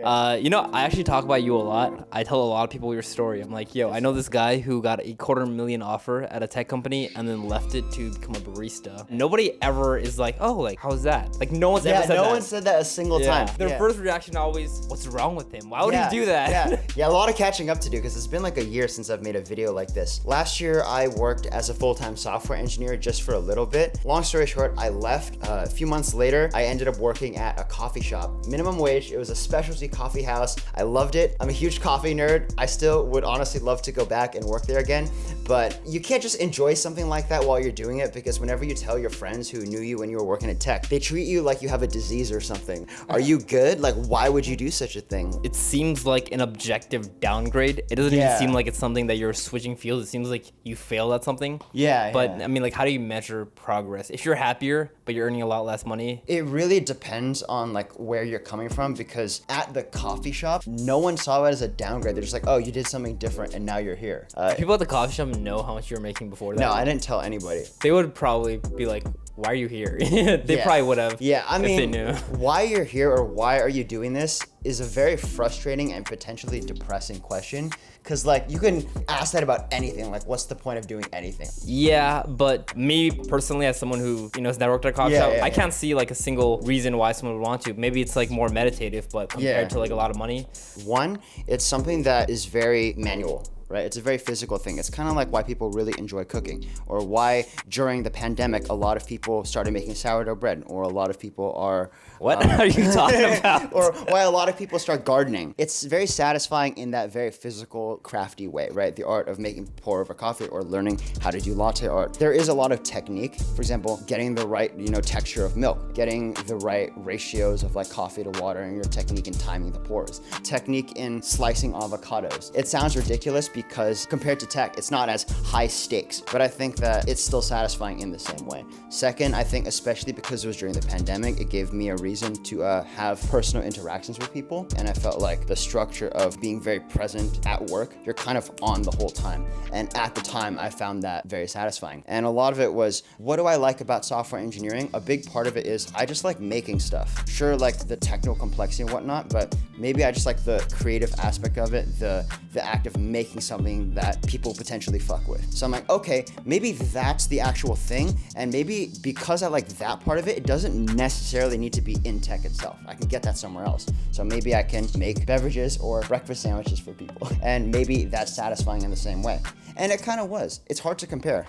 I actually talk about you a lot. I tell a lot of people your story. I'm like, yo, I know this guy who got a $250,000 offer at a tech company and then left it to become a barista. Nobody ever is like, oh, like, how's that? Like, no one's ever said that. Yeah, no one said that a single time. Their first reaction always, what's wrong with him? Why would he do that? Yeah, a lot of catching up to do because it's been like a year since I've made a video like this. Last year, I worked as a full-time software engineer just for a little bit. Long story short, I left. A few months later, I ended up working at a coffee shop. Minimum wage. It was a specialty coffee house. I loved it. I'm a huge coffee nerd. I still would honestly love to go back and work there again. But you can't just enjoy something like that while you're doing it, because whenever you tell your friends who knew you when you were working at tech, they treat you like you have a disease or something. Are you good? Like, why would you do such a thing? It seems like an objective downgrade. It doesn't even seem like it's something that you're switching fields. It seems like you failed at something. But I mean, like, how do you measure progress? If you're happier, but you're earning a lot less money? It really depends on like where you're coming from, because at the coffee shop, no one saw it as a downgrade. They're just like, oh, you did something different and now you're here. People at the coffee shop know how much you were making before that? No, I didn't tell anybody. They would probably be like, why are you here? They probably would have. Yeah, I mean, if they knew. Why you're here or why are you doing this is a very frustrating and potentially depressing question. Cause like you can ask that about anything. Like, what's the point of doing anything? Yeah, but me personally, as someone who has networked at a coffee shop, I can't see like a single reason why someone would want to. Maybe it's like more meditative, but compared to like a lot of money. One, it's something that is very manual. Right? It's a very physical thing. It's kind of like why people really enjoy cooking, or why during the pandemic a lot of people started making sourdough bread, or a lot of people are what are you talking about? Or why a lot of people start gardening. It's very satisfying in that very physical, crafty way, right? The art of making pour over coffee or learning how to do latte art. There is a lot of technique. For example, getting the right, texture of milk, getting the right ratios of like coffee to water, and your technique in timing the pours, technique in slicing avocados. It sounds ridiculous because compared to tech, it's not as high stakes, but I think that it's still satisfying in the same way. Second, I think especially because it was during the pandemic, it gave me a reason to have personal interactions with people, and I felt like the structure of being very present at work, you're kind of on the whole time, and at the time I found that very satisfying. And a lot of it was, what do I like about software engineering? A big part of it is I just like making stuff. Sure, like the technical complexity and whatnot, but maybe I just like the creative aspect of it, the act of making something that people potentially fuck with. So I'm like, okay, maybe that's the actual thing, and maybe because I like that part of it, it doesn't necessarily need to be in tech itself. I can get that somewhere else. So maybe I can make beverages or breakfast sandwiches for people, and maybe that's satisfying in the same way. And it kind of was. It's hard to compare,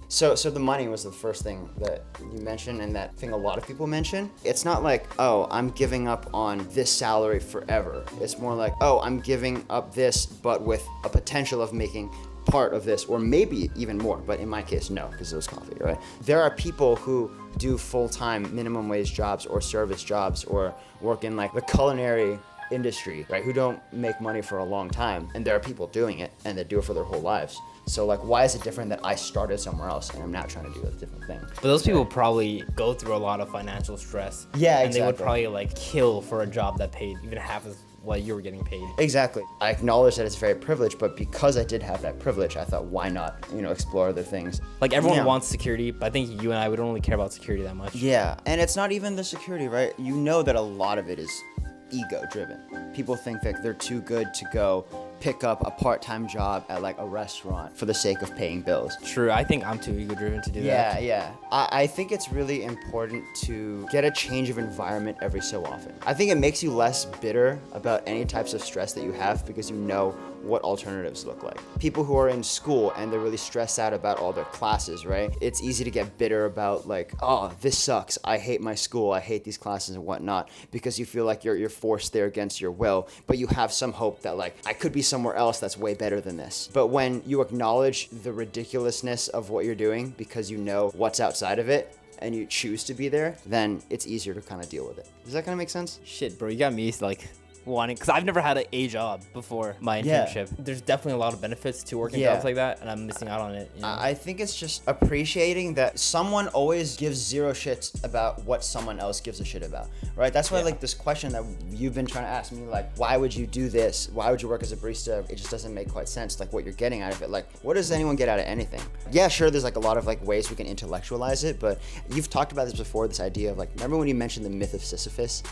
So the money was the first thing that you mentioned, and that thing a lot of people mention. It's not like, oh, I'm giving up on this salary forever. It's more like, oh, I'm giving up this, but with a potential of making part of this, or maybe even more. But in my case, no, because it was coffee, right? There are people who do full-time minimum wage jobs or service jobs or work in like the culinary industry, right, who don't make money for a long time, and there are people doing it and they do it for their whole lives. So like, why is it different that I started somewhere else and I'm now trying to do a different thing? But those people probably go through a lot of financial stress. Yeah, and exactly. they would probably like kill for a job that paid even half as what you were getting paid. Exactly. I acknowledge that it's very privileged, but because I did have that privilege, I thought, why not, explore other things? Like everyone wants security, but I think you and I would only care about security that much. Yeah, and it's not even the security, right? You know that a lot of it is ego driven. People think that they're too good to go pick up a part-time job at like a restaurant for the sake of paying bills. True, I think I'm too ego-driven to do that. Yeah. I think it's really important to get a change of environment every so often. I think it makes you less bitter about any types of stress that you have because you know what alternatives look like. People who are in school and they're really stressed out about all their classes, right? It's easy to get bitter about like, oh, this sucks. I hate my school. I hate these classes and whatnot, because you feel like you're forced there against your will, but you have some hope that like, I could be somewhere else that's way better than this. But when you acknowledge the ridiculousness of what you're doing because you know what's outside of it, and you choose to be there, then it's easier to kind of deal with it. Does that kind of make sense? Shit, bro, you got me like wanting, because I've never had a job before my internship. There's definitely a lot of benefits to working jobs like that, and I'm missing out on it. I think it's just appreciating that someone always gives zero shits about what someone else gives a shit about, right? That's why like this question that you've been trying to ask me, like, why would you do this? Why would you work as a barista? It just doesn't make quite sense, like what you're getting out of it. Like, what does anyone get out of anything? Yeah, sure, there's like a lot of like ways we can intellectualize it, but you've talked about this before, this idea of like, remember when you mentioned the myth of Sisyphus?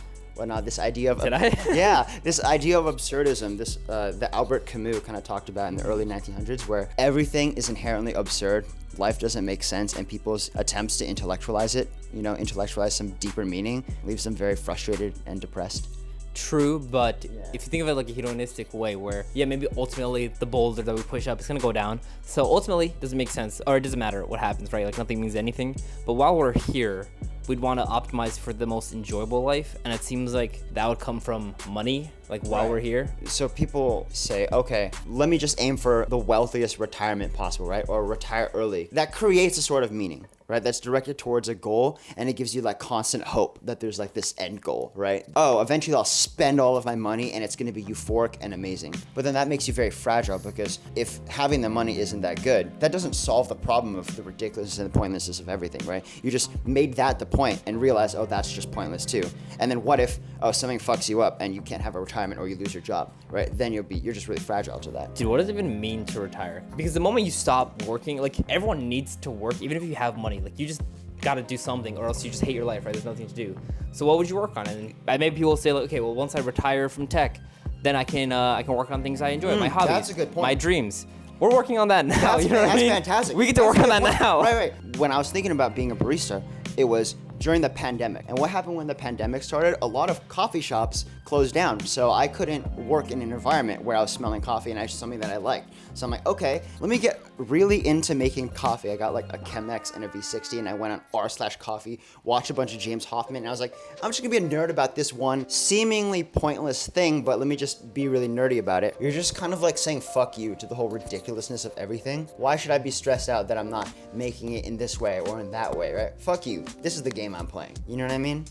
This idea of Did I? yeah, this idea of absurdism, this that Albert Camus kind of talked about in the early 1900s, where everything is inherently absurd. Life doesn't make sense, and people's attempts to intellectualize it, intellectualize some deeper meaning, leaves them very frustrated and depressed. True, but if you think of it like a hedonistic way where, maybe ultimately the boulder that we push up is going to go down. So ultimately, it doesn't make sense, or it doesn't matter what happens, right? Like nothing means anything. But while we're here, we'd want to optimize for the most enjoyable life. And it seems like that would come from money, like while we're here. So people say, okay, let me just aim for the wealthiest retirement possible, right? Or retire early. That creates a sort of meaning, right? That's directed towards a goal, and it gives you like constant hope that there's like this end goal, right? Oh, eventually I'll spend all of my money and it's going to be euphoric and amazing. But then that makes you very fragile, because if having the money isn't that good, that doesn't solve the problem of the ridiculousness and the pointlessness of everything, right? You just made that the point and realized, oh, that's just pointless too. And then what if, something fucks you up and you can't have a retirement, or you lose your job, right? Then you're just really fragile to that. Dude, what does it even mean to retire? Because the moment you stop working, like everyone needs to work, even if you have money, like you just gotta do something, or else you just hate your life, right? There's nothing to do. So what would you work on? And maybe people will say, like, okay, well, once I retire from tech, then I can work on things I enjoy, my hobbies, that's a good point. my dreams. We're working on that now. That's, you know what I mean? Fantastic. We get to work on that now. Right. When I was thinking about being a barista, it was during the pandemic. And what happened when the pandemic started? A lot of coffee shops closed down. So I couldn't work in an environment where I was smelling coffee and actually something that I liked. So I'm like, okay, let me get really into making coffee. I got like a Chemex and a V60, and I went on r/coffee, watched a bunch of James Hoffman, and I was like, I'm just gonna be a nerd about this one seemingly pointless thing, but let me just be really nerdy about it. You're just kind of like saying fuck you to the whole ridiculousness of everything. Why should I be stressed out that I'm not making it in this way or in that way, right? Fuck you. This is the game I'm playing. You know what I mean?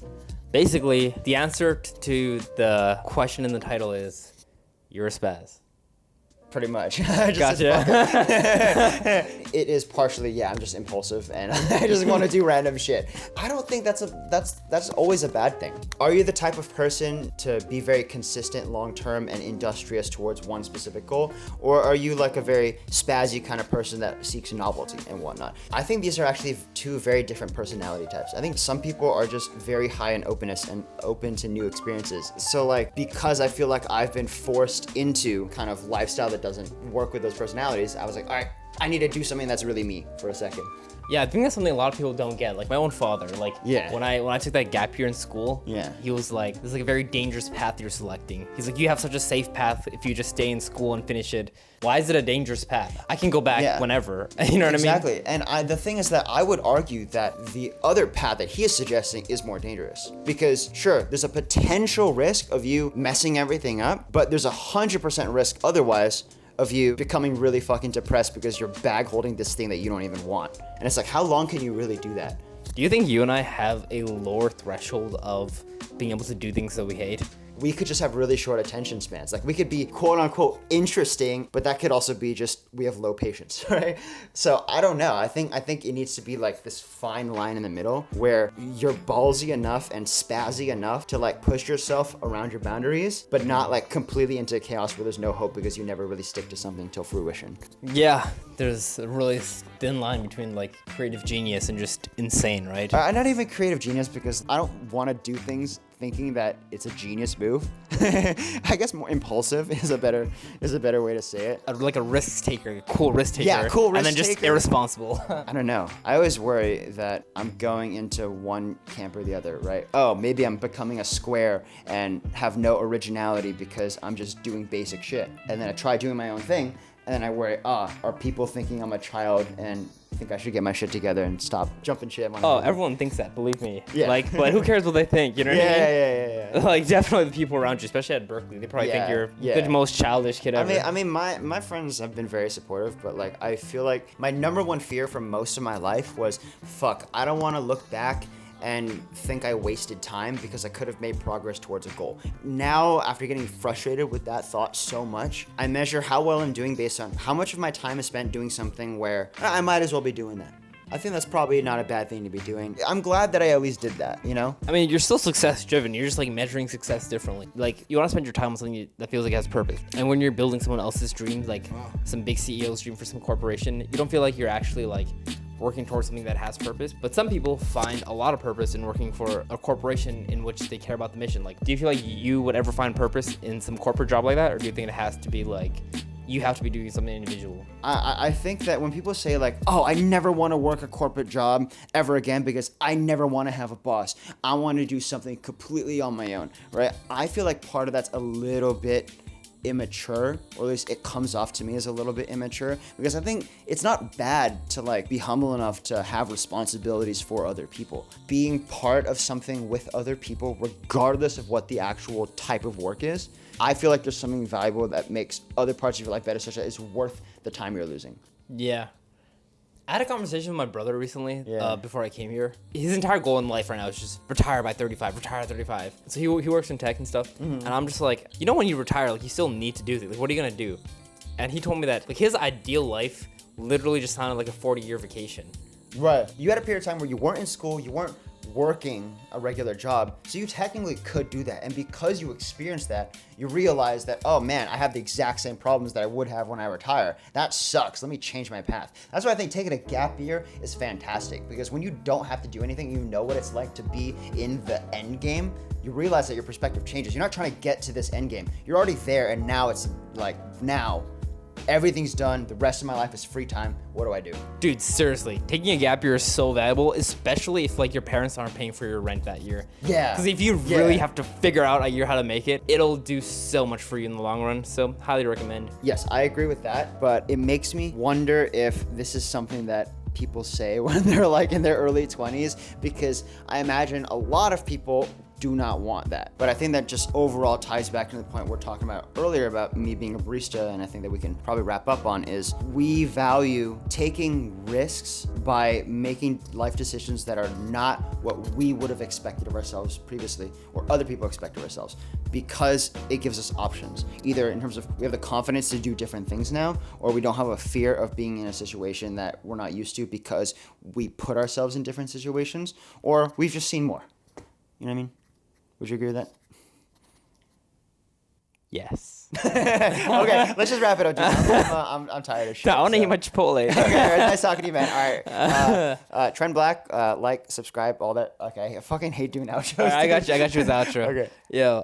Basically, the answer to the question in the title is, you're a spaz. Pretty much. Gotcha. It is partially, I'm just impulsive and I just want to do random shit. I don't think that's always a bad thing. Are you the type of person to be very consistent long-term and industrious towards one specific goal? Or are you like a very spazzy kind of person that seeks novelty and whatnot? I think these are actually two very different personality types. I think some people are just very high in openness and open to new experiences. So like, because I feel like I've been forced into kind of lifestyle that doesn't work with those personalities, I was like, all right, I need to do something that's really me for a second. Yeah, I think that's something a lot of people don't get. Like my own father, like when I took that gap year in school, he was like, this is like a very dangerous path you're selecting. He's like, you have such a safe path if you just stay in school and finish it. Why is it a dangerous path? I can go back whenever. You know what I mean? Exactly. And the thing is that I would argue that the other path that he is suggesting is more dangerous. Because sure, there's a potential risk of you messing everything up, but there's 100% risk otherwise of you becoming really fucking depressed because you're bag holding this thing that you don't even want. And it's like, how long can you really do that? Do you think you and I have a lower threshold of being able to do things that we hate? We could just have really short attention spans. Like we could be quote unquote interesting, but that could also be just, we have low patience, right? So I don't know. I think it needs to be like this fine line in the middle where you're ballsy enough and spazzy enough to like push yourself around your boundaries, but not like completely into chaos where there's no hope because you never really stick to something till fruition. Yeah, there's a really thin line between like creative genius and just insane, right? I'm not even creative genius because I don't want to do things thinking that it's a genius move. I guess more impulsive is a better way to say it. Like a risk taker, a cool risk taker. Yeah, cool risk taker. And then just irresponsible. I don't know. I always worry that I'm going into one camp or the other, right? Oh, maybe I'm becoming a square and have no originality because I'm just doing basic shit. And then I try doing my own thing, and then I worry, are people thinking I'm a child and think I should get my shit together and stop jumping shit. Everyone thinks that, believe me. Yeah. Like, but who cares what they think? You know what I mean? Yeah. Like, definitely the people around you, especially at Berkeley, they probably think you're the most childish kid ever. I mean, my friends have been very supportive, but like, I feel like my number one fear for most of my life was, fuck, I don't want to look back and think I wasted time because I could have made progress towards a goal. Now, after getting frustrated with that thought so much, I measure how well I'm doing based on how much of my time is spent doing something where I might as well be doing that. I think that's probably not a bad thing to be doing. I'm glad that I at least did that, you know? I mean, you're still success driven. You're just like measuring success differently. Like, you want to spend your time on something that feels like it has purpose. And when you're building someone else's dream, like some big CEO's dream for some corporation, you don't feel like you're actually like working towards something that has purpose. But some people find a lot of purpose in working for a corporation in which they care about the mission. Like, do you feel like you would ever find purpose in some corporate job like that? Or do you think it has to be like, you have to be doing something individual? I think that when people say like, oh, I never want to work a corporate job ever again because I never want to have a boss. I want to do something completely on my own, right? I feel like part of that's a little bit immature, or at least it comes off to me as a little bit immature, because I think it's not bad to like be humble enough to have responsibilities for other people. Being part of something with other people, regardless of what the actual type of work is, I feel like there's something valuable that makes other parts of your life better, such that it's worth the time you're losing. Yeah. I had a conversation with my brother recently, Yeah. before I came here. His entire goal in life right now is just retire by 35, retire at 35. So he works in tech and stuff. And I'm just like, you know, when you retire, like, you still need to do things. Like, what are you going to do? And he told me that, like, his ideal life literally just sounded like a 40-year vacation. Right. You had a period of time where you weren't in school, you weren't working a regular job, so you technically could do that. And because you experienced that, you realize that, oh man, I have the exact same problems that I would have when I retire. That sucks. Let me change my path. That's why I think taking a gap year is fantastic, because when you don't have to do anything, you know what it's like to be in the end game. You realize that your perspective changes. You're not trying to get to this end game. You're already there, and now it's like, now everything's done. The rest of my life is free time. What do I do? Dude, seriously, taking a gap year is so valuable, especially if like your parents aren't paying for your rent that year. Yeah. Because if you really have to figure out a year how to make it, it'll do so much for you in the long run. So highly recommend. Yes, I agree with that, but it makes me wonder if this is something that people say when they're like in their early 20s, because I imagine a lot of people do not want that. But I think that just overall ties back to the point we're talking about earlier about me being a barista, and I think that we can probably wrap up on, is we value taking risks by making life decisions that are not what we would have expected of ourselves previously, or other people expect of ourselves, because it gives us options. Either in terms of we have the confidence to do different things now, or we don't have a fear of being in a situation that we're not used to because we put ourselves in different situations, or we've just seen more. You know what I mean? Would you agree with that? Yes. Okay, let's just wrap it up, dude. I'm tired of shit. I want to so. eat my Chipotle. Okay, nice talking to you, man. All right. Trend Black, like, subscribe, all that. Okay, I fucking hate doing outros. I got you with the outro. Okay. Yo,